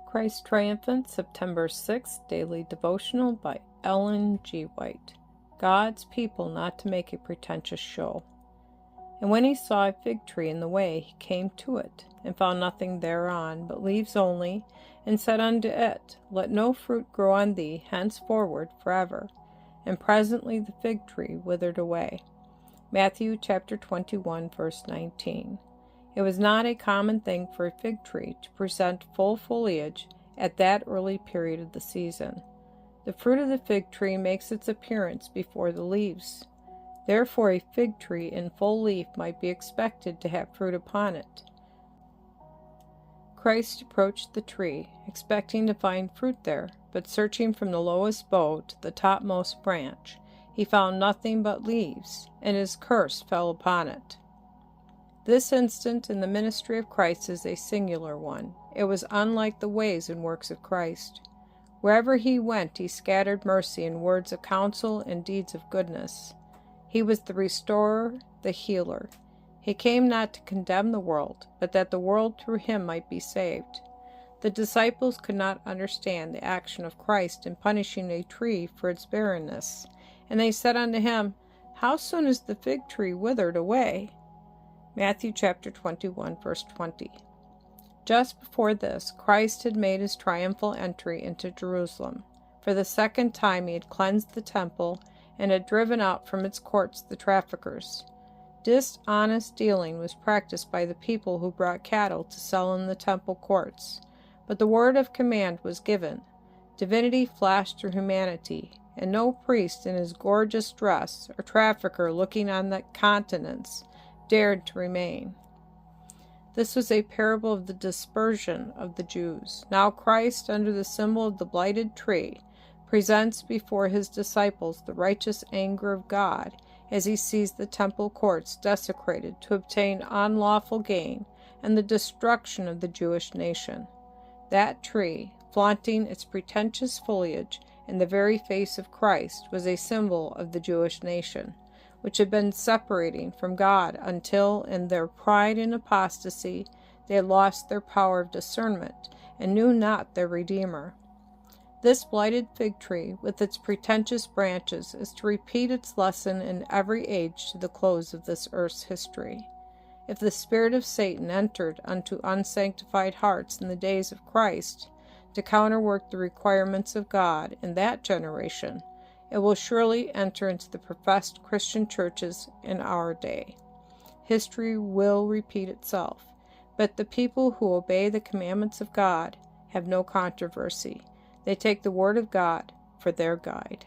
Christ Triumphant, September 6th, Daily Devotional by Ellen G. White. God's people not to make a pretentious show. And when he saw a fig tree in the way, he came to it, and found nothing thereon, but leaves only, and said unto it, Let no fruit grow on thee henceforward forever. And presently the fig tree withered away. Matthew chapter 21, verse 19. It was not a common thing for a fig tree to present full foliage at that early period of the season. The fruit of the fig tree makes its appearance before the leaves. Therefore a fig tree in full leaf might be expected to have fruit upon it. Christ approached the tree, expecting to find fruit there, but searching from the lowest bough to the topmost branch, he found nothing but leaves, and his curse fell upon it. This instant in the ministry of Christ is a singular one. It was unlike the ways and works of Christ. Wherever he went, he scattered mercy in words of counsel and deeds of goodness. He was the restorer, the healer. He came not to condemn the world, but that the world through him might be saved. The disciples could not understand the action of Christ in punishing a tree for its barrenness, and they said unto him, How soon is the fig tree withered away? Matthew chapter 21, verse 20. Just before this, Christ had made his triumphal entry into Jerusalem. For the second time he had cleansed the temple and had driven out from its courts the traffickers. Dishonest dealing was practiced by the people who brought cattle to sell in the temple courts. But the word of command was given. Divinity flashed through humanity, and no priest in his gorgeous dress or trafficker looking on the countenance dared to remain. This was a parable of the dispersion of the Jews. Now Christ, under the symbol of the blighted tree, presents before his disciples the righteous anger of God as he sees the temple courts desecrated to obtain unlawful gain and the destruction of the Jewish nation. That tree, flaunting its pretentious foliage in the very face of Christ, was a symbol of the Jewish nation, which had been separating from God until, in their pride and apostasy, they had lost their power of discernment and knew not their Redeemer. This blighted fig tree, with its pretentious branches, is to repeat its lesson in every age to the close of this earth's history. If the spirit of Satan entered unto unsanctified hearts in the days of Christ, to counterwork the requirements of God in that generation, it will surely enter into the professed Christian churches in our day. History will repeat itself, but the people who obey the commandments of God have no controversy. They take the word of God for their guide.